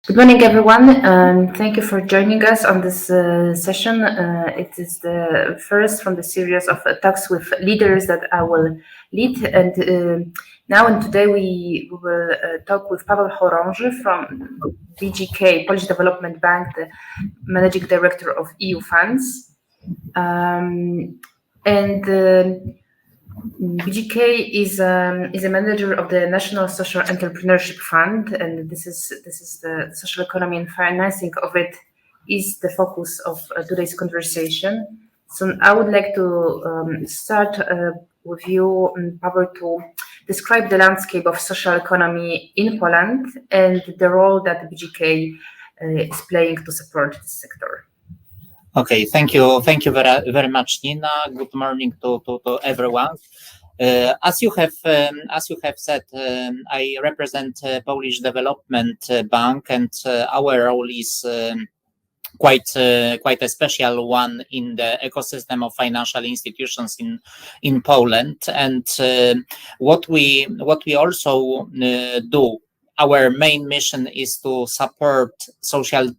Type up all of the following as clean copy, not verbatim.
Good morning, everyone. Thank you for joining us on this session. It is the first from the series of talks with leaders that I will lead. And now and today we will talk with Paweł Chorąży from BGK, Polish Development Bank, the Managing Director of EU funds. BGK is a manager of the National Social Entrepreneurship Fund, and this is the social economy and financing of it is the focus of today's conversation. So I would like to start with you, Paweł, to describe the landscape of social economy in Poland and the role that BGK is playing to support this sector. Okay, thank you very much, Nina. Good morning to everyone. As you have said, I represent Polish Development Bank, and our role is quite a special one in the ecosystem of financial institutions in Poland. And what we also do. Our main mission is to support social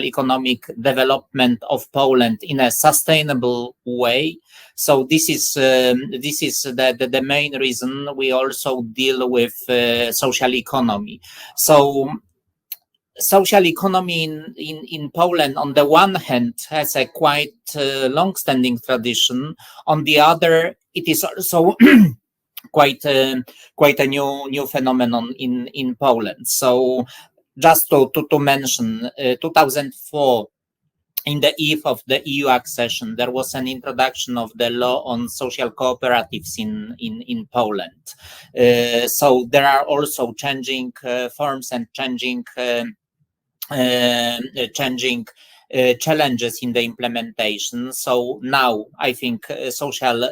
economic development of Poland in a sustainable way. So this is the main reason we also deal with social economy. So social economy in Poland, on the one hand, has a quite long-standing tradition. On the other, it is also quite a new phenomenon in Poland. So just to mention, 2004, in the eve of the EU accession, there was an introduction of the law on social cooperatives in Poland. So there are also changing forms and changing challenges in the implementation. So now I think social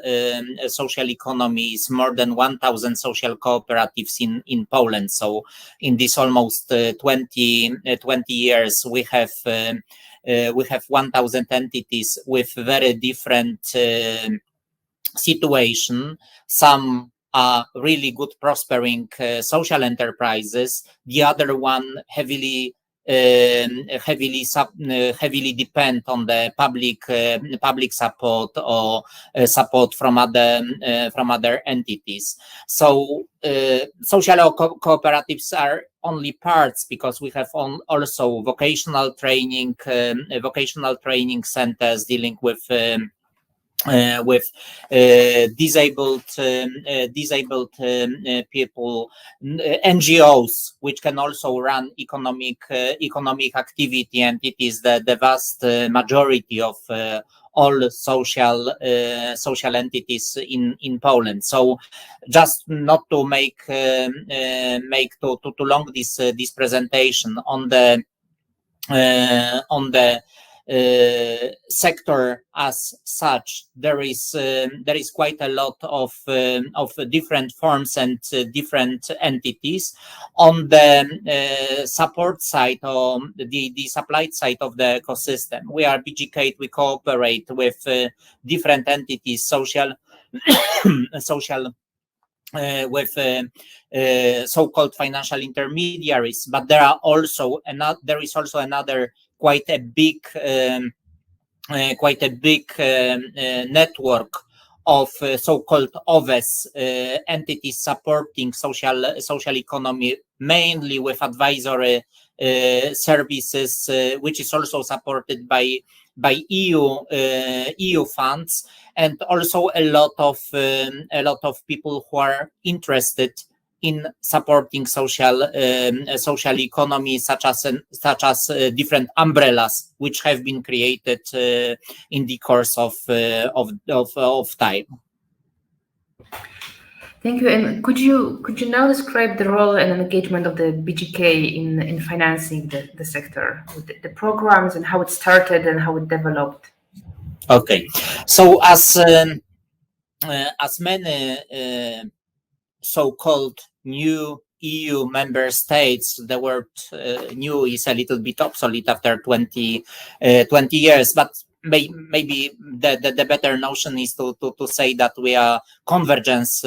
economy is more than 1,000 social cooperatives in Poland. So in this almost 20 years, we have 1,000 entities with very different situation. Some are really good prospering social enterprises. The other one heavily depend on the public support or support from other entities. So social cooperatives are only parts, because we have also vocational training centers dealing with disabled people, NGOs, which can also run economic activity, and it is the vast majority of all social entities in Poland. So just not to make too long this presentation on the sector as such, there is quite a lot of different forms and different entities. On the support side, or the supply side of the ecosystem, we are BGK. We cooperate with different entities, with so-called financial intermediaries, but there is also another quite a big network of so-called OVES entities supporting social economy, mainly with advisory services, which is also supported by EU funds, and also a lot of people who are interested in supporting social economy, such as different umbrellas which have been created in the course of time. Thank you. And could you now describe the role and engagement of the BGK in financing the sector, with the programs and how it started and how it developed? Okay, so as many so-called new EU member states, the word new is a little bit obsolete after 20 years, but maybe the better notion is to say that we are convergence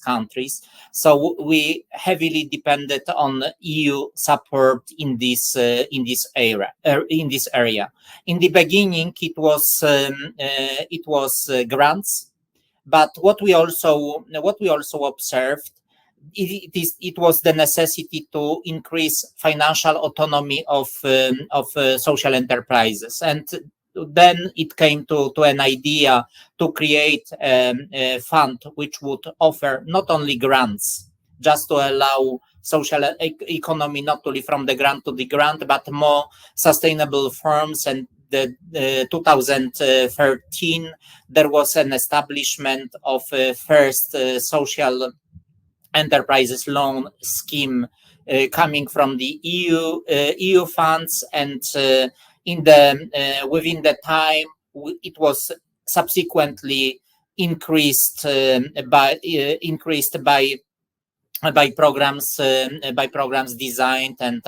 countries. So we heavily depended on EU support in this area. In the beginning, it was grants, but what we also observed, it was the necessity to increase financial autonomy of social enterprises, and then it came to an idea to create a fund which would offer not only grants, just to allow social economy not to live from the grant to the grant, but more sustainable firms. And the 2013 there was an establishment of first social enterprises loan scheme coming from the EU funds, and within the time it was subsequently increased by programs designed and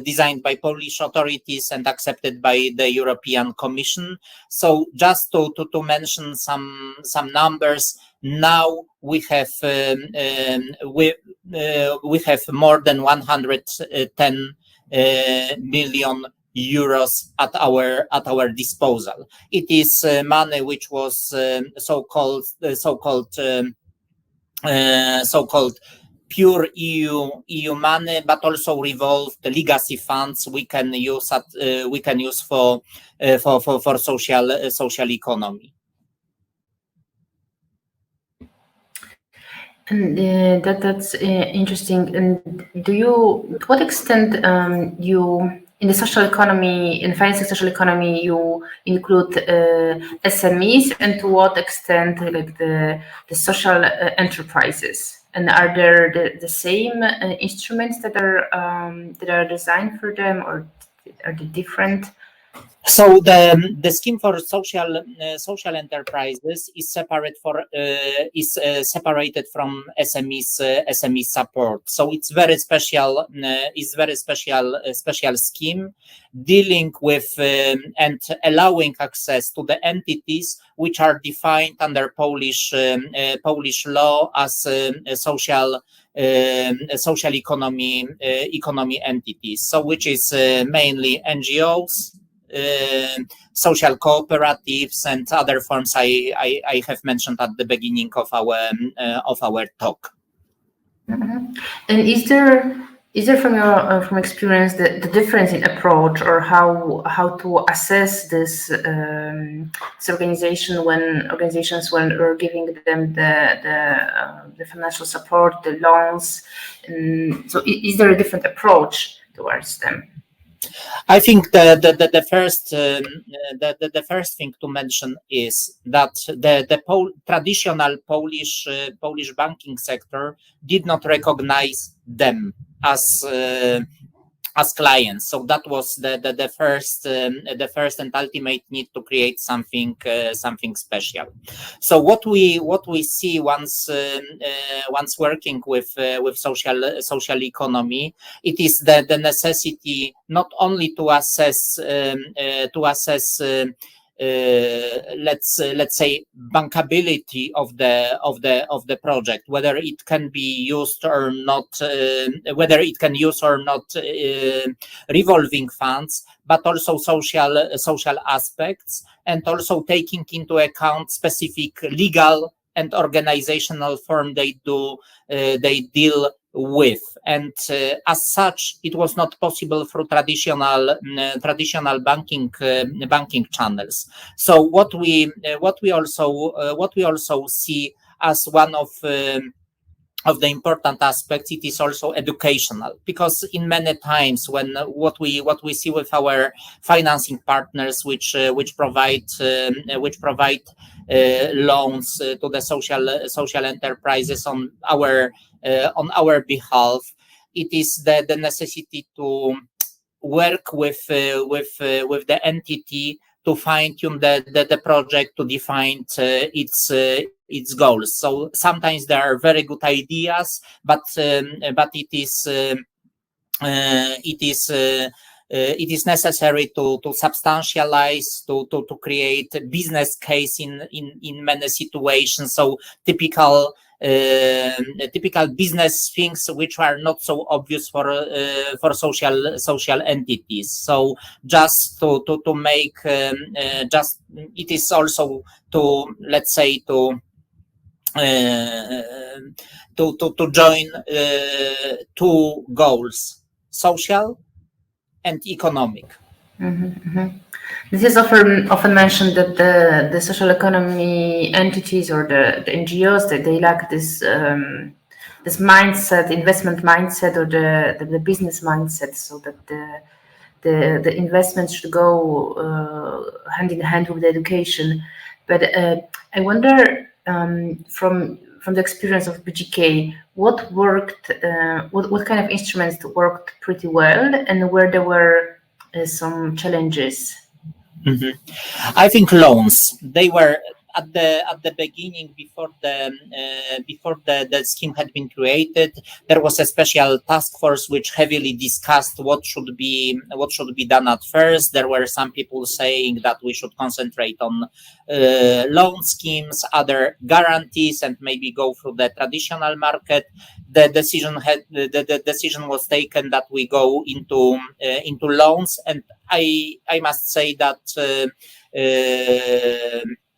designed by Polish authorities and accepted by the European Commission. So just to mention some numbers, now we have more than 110 million euros at our disposal. It is money which was so-called pure EU money, but also revolved legacy funds we can use for social economy. And that's interesting. And to what extent you in the social economy, in financing social economy, you include SMEs, and to what extent like the social enterprises? And are there the same instruments that are designed for them, or are they different? So the scheme for social enterprises is separated from SME support. So it's very special. Special scheme dealing with and allowing access to the entities which are defined under Polish law as social economy entities. So which is mainly NGOs, social cooperatives, and other forms I have mentioned at the beginning of our talk. Mm-hmm. And is there from experience the difference in approach, or how to assess this organizations when we're giving them the financial support, the loans? So is there a different approach towards them? I think the first thing to mention is that the traditional Polish banking sector did not recognize them as clients. So that was the first and ultimate need to create something special. So what we see once working with social economy, it is the necessity not only to assess let's say bankability of the project, whether it can be used or not, revolving funds, but also social aspects, and also taking into account specific legal and organizational form they deal with. And as such, it was not possible through traditional banking channels. So what we also see as one of the important aspects, it is also educational, because in many times when what we see with our financing partners, which provide loans to the social enterprises on our behalf, it is the necessity to work with the entity to fine-tune the project, to define its goals. So sometimes there are very good ideas, but it is it is necessary to substantialize, to create a business case in many situations. So typical business things which are not so obvious for social entities. So just to make just it is also to, let's say, to join two goals: social and economic. This is often mentioned that the social economy entities or the NGOs, that they lack this this mindset, investment mindset, or the business mindset, so that the investments should go hand in hand with the education. But I wonder, from the experience of BGK, what worked, what kind of instruments worked pretty well, and where there were some challenges? I think loans, they were at the beginning, before the scheme had been created. There was a special task force which heavily discussed what should be done at first. There were some people saying that we should concentrate on loan schemes, other guarantees, and maybe go through the traditional market. The decision was taken that we go into loans, and I must say that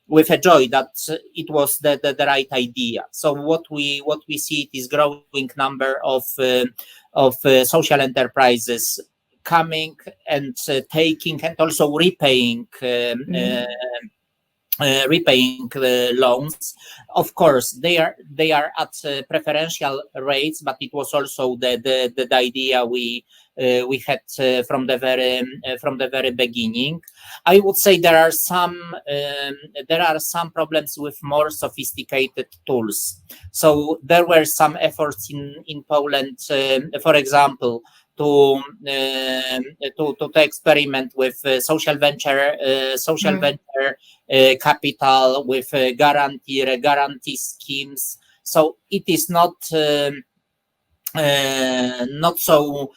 with a joy that it was the right idea. So what we see is growing number of social enterprises coming and taking and also repaying loans. Of course, they are at preferential rates, but it was also the idea we had from the very beginning. I would say there are some problems with more sophisticated tools. So there were some efforts in Poland, for example, to experiment with social venture capital, with guarantee schemes. So it is not so.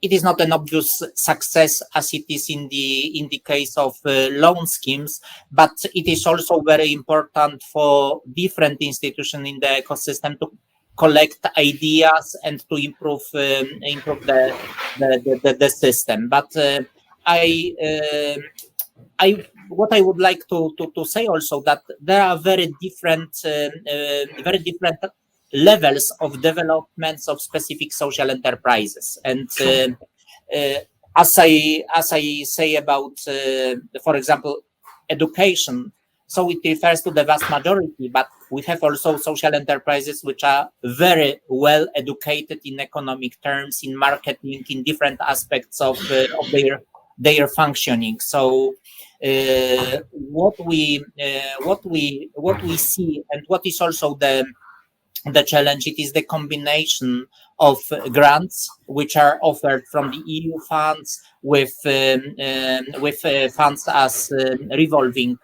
It is not an obvious success as it is in the case of loan schemes, but it is also very important for different institutions in the ecosystem to collect ideas and to improve the system. But what I would like to say also, that there are very different levels of developments of specific social enterprises, and as I say about, for example, education. So it refers to the vast majority, but we have also social enterprises which are very well educated in economic terms, in marketing, in different aspects of their functioning. So what we see, and what is also the challenge, it is the combination of grants which are offered from the EU funds with funds as revolving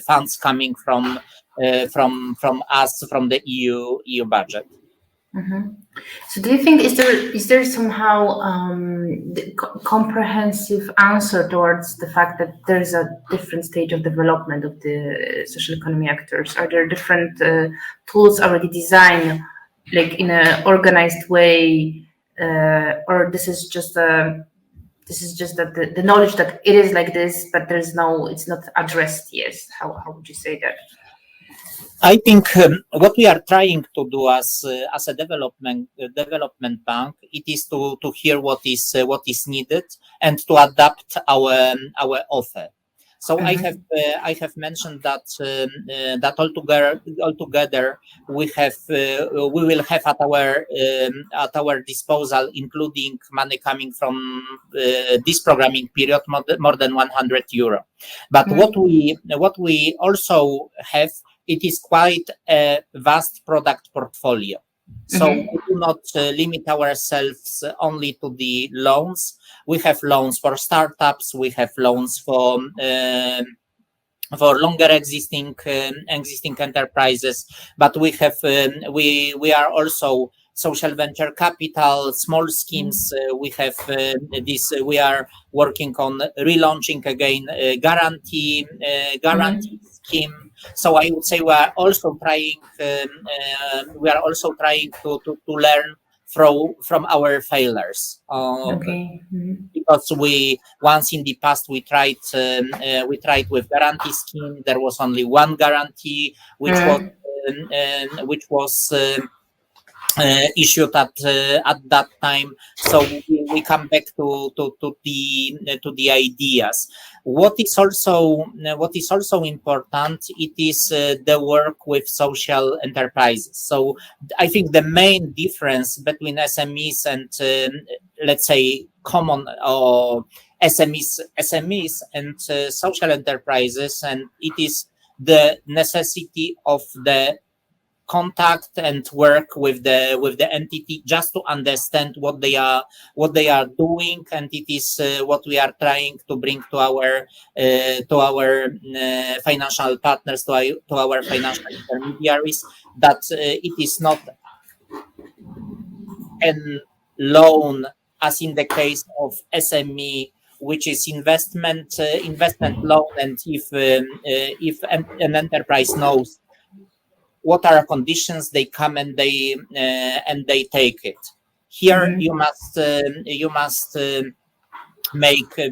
funds coming from us, from the EU budget. So do you think is there somehow the comprehensive answer towards the fact that there is a different stage of development of the social economy actors? Are there different tools already designed, like in an organized way, or this is just that the knowledge that it is like this, but it's not addressed yet? How would you say that? I think what we are trying to do as a development bank, it is to hear what is needed and to adapt our offer. So I have mentioned that altogether we will have at our disposal, including money coming from this programming period, more than €100. But what we also have, it is quite a vast product portfolio. So we do not limit ourselves only to the loans. We have loans for startups. We have loans for longer existing enterprises. But we have we are also social venture capital, small schemes. We have we are working on relaunching again guarantee scheme. So I would say we are also trying to learn from our failures. Because we once in the past we tried with guarantee scheme. There was only one guarantee, which was issued at that time. So we come back to the ideas. What is also important, it is the work with social enterprises. So I think the main difference between SMEs and let's say common or SMEs and social enterprises, and it is the necessity of the contact and work with the entity just to understand what they are doing, and it is what we are trying to bring to our financial partners, to our financial intermediaries, that it is not a loan as in the case of SME, which is investment loan, and if an enterprise knows what are conditions, they come and they take it. Here you must make a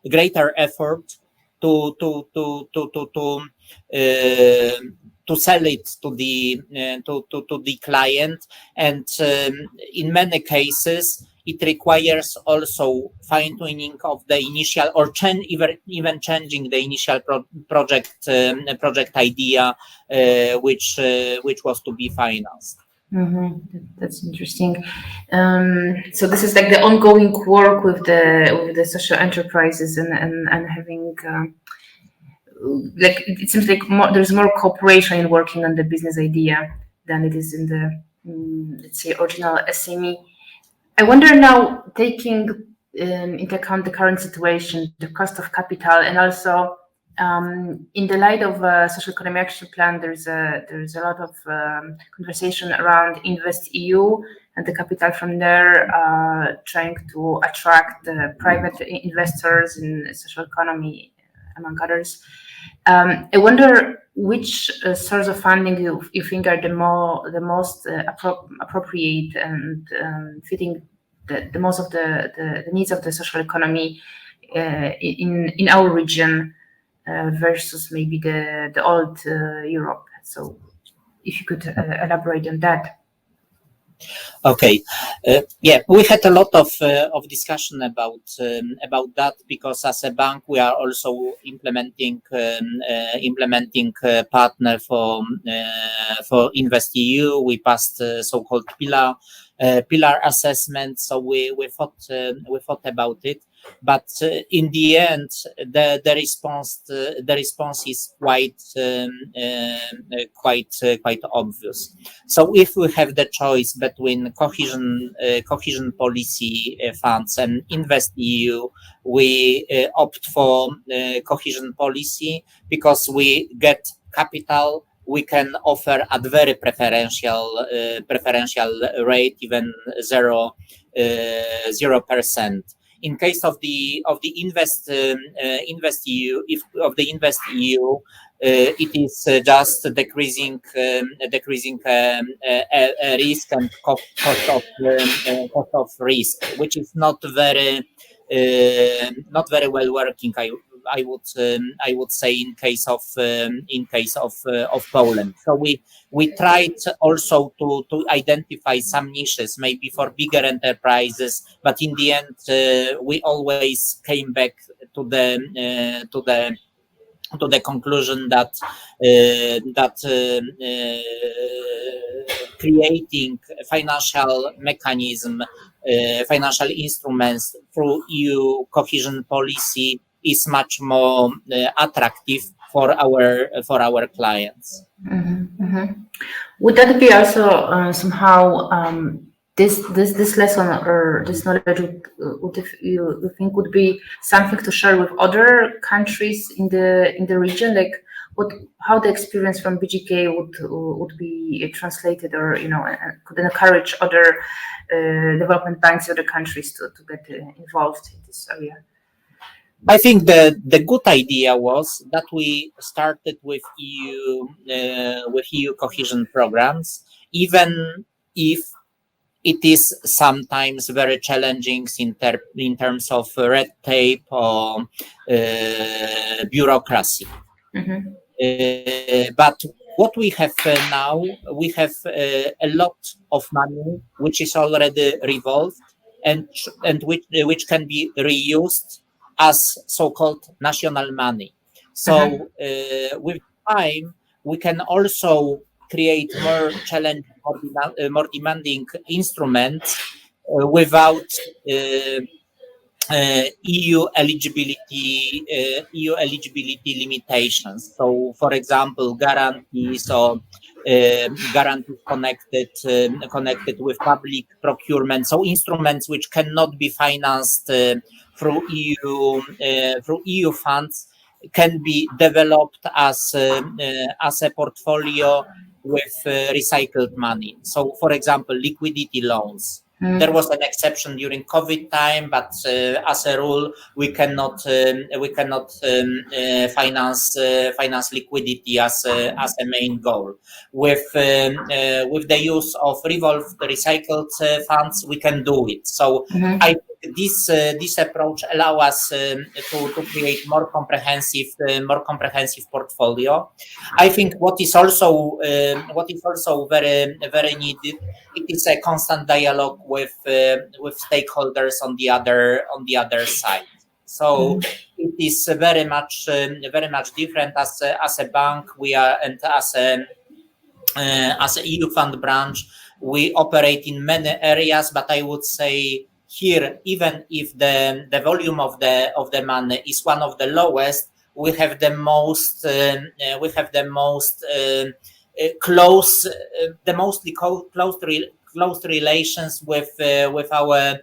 greater effort to sell it to the client, and in many cases it requires also fine-tuning of the initial, or even changing the initial project idea, which was to be financed. That's interesting. So this is like the ongoing work with the social enterprises and having like it seems like there's more cooperation in working on the business idea than it is in the let's say original SME. I wonder now, taking into account the current situation, the cost of capital, and also in the light of social economy action plan, there's a lot of conversation around Invest EU and the capital from there, trying to attract private investors in social economy, among others. I wonder which source of funding you think are the most appropriate and fitting the most of the needs of the social economy in our region versus maybe the old Europe. So if you could elaborate on that. Okay, we had a lot of discussion about that, because as a bank we are also implementing partner for InvestEU. We passed so-called pillar assessment, so we thought about it. But in the end, the response is quite obvious. So if we have the choice between cohesion policy funds and InvestEU, we opt for cohesion policy, because we get capital. We can offer at very preferential rate, even 0%. In case of the InvestEU, it is just decreasing risk and cost of risk, which is not very well working. I would say in case of Poland. So we tried also to identify some niches, maybe for bigger enterprises, but in the end we always came back to the conclusion that creating financial mechanism, financial instruments through EU cohesion policy is much more attractive for our clients. Would that be also somehow this lesson or this knowledge would you think would be something to share with other countries in the region? Like, how the experience from BGK would be translated, or could encourage other development banks, other countries to get involved in this area. I think the good idea was that we started with EU cohesion programs, even if it is sometimes very challenging in terms of red tape or bureaucracy. But what we have now, we have a lot of money which is already revolved and which can be reused as so-called national money. So with time, we can also create more challenging, more demanding instruments without EU eligibility limitations. So, for example, guarantees or guarantees connected with public procurement. So, instruments which cannot be financed through EU funds can be developed as a portfolio with recycled money. So, for example, liquidity loans. There was an exception during COVID time, but as a rule, we cannot finance liquidity as a main goal. With the use of recycled funds, we can do it. So I think this approach allow us to create more comprehensive portfolio. I think what is also very very needed, it is a constant dialogue with stakeholders on the other side. So it is very much different as a bank. We are, and as a EU fund branch, we operate in many areas. But I would say here, even if the volume of the money is one of the lowest, we have the most close relations with our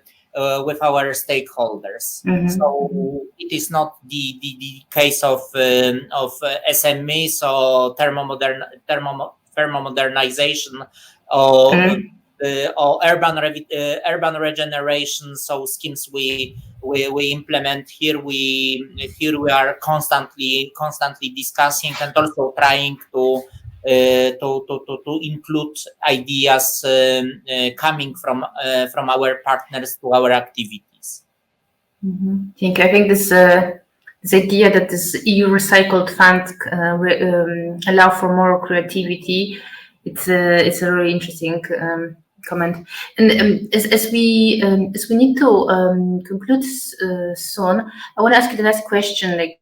stakeholders. So it is not the case of SMEs or thermomodernization or urban regeneration. So schemes we implement here, we are constantly discussing and also trying to include ideas coming from our partners to our activities. I think this idea that this EU recycled fund allow for more creativity, it's a really interesting comment. And as we need to conclude soon, I want to ask you the last question, like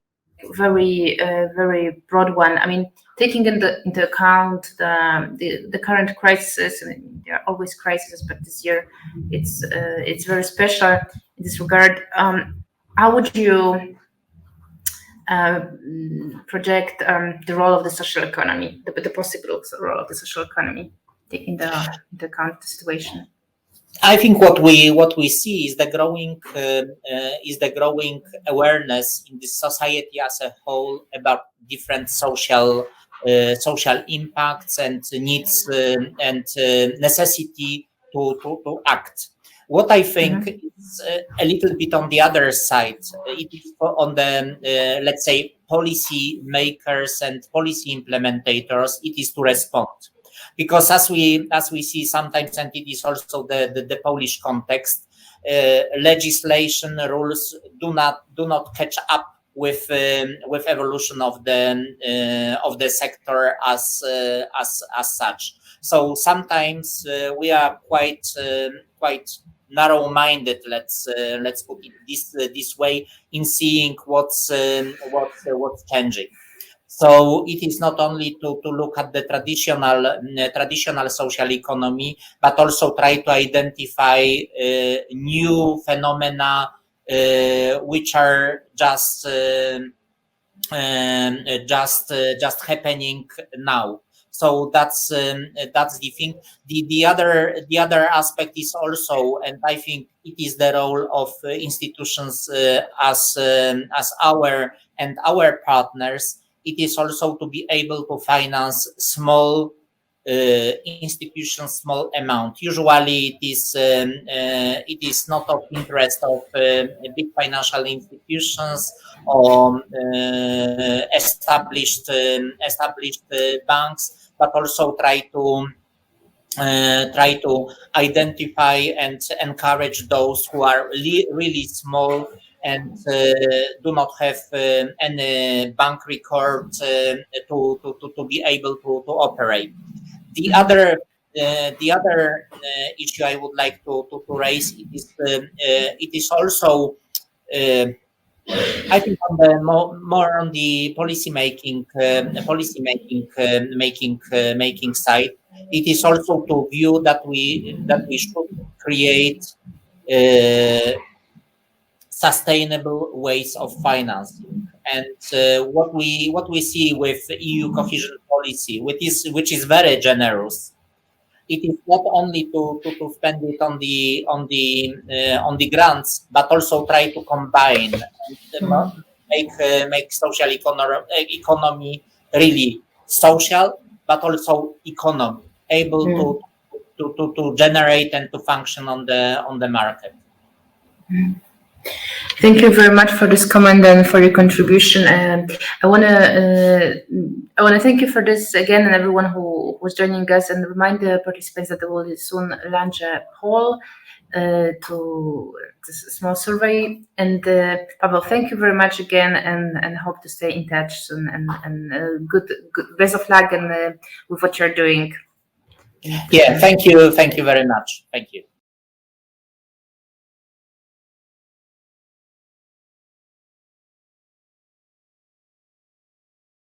very very broad one. I mean, taking into account the current crisis, I mean, there are always crises, but this year it's very special in this regard. How would you project the role of the social economy, the possible role of the social economy, taking into account the situation? I think what we see is the growing awareness in the society as a whole about different social impacts and needs and necessity to act. What I think is a little bit on the other side, it is on the let's say policy makers and policy implementators, it is to respond. Because as we see sometimes, and it is also the Polish context, legislation rules do not catch up with evolution of the sector as such. So sometimes we are quite narrow-minded. Let's put it this way, in seeing what's changing. So it is not only to look at the traditional social economy, but also try to identify new phenomena which are just happening now. So that's the thing. The other aspect is also, and I think it is the role of institutions as our partners, it is also to be able to finance small institutions, small amount. Usually it is not of interest of big financial institutions or established banks, but also try to identify and encourage those who are really small and do not have any bank record to be able to operate. The other issue I would like to raise is it is also I think on the more on the policy making side. It is also to view that we should create sustainable ways of financing, and what we see with EU cohesion policy, which is very generous. It is not only to spend it on the grants, but also try to combine and make social economy really social, but also economy able to generate and to function on the market. Thank you very much for this comment and for your contribution. And I want to thank you for this again, and everyone who was joining us, and remind the participants that they will soon launch a poll to this small survey. And Paweł, thank you very much again, and hope to stay in touch soon. And good best of luck and with what you're doing. Yeah, thank you very much. Thank you.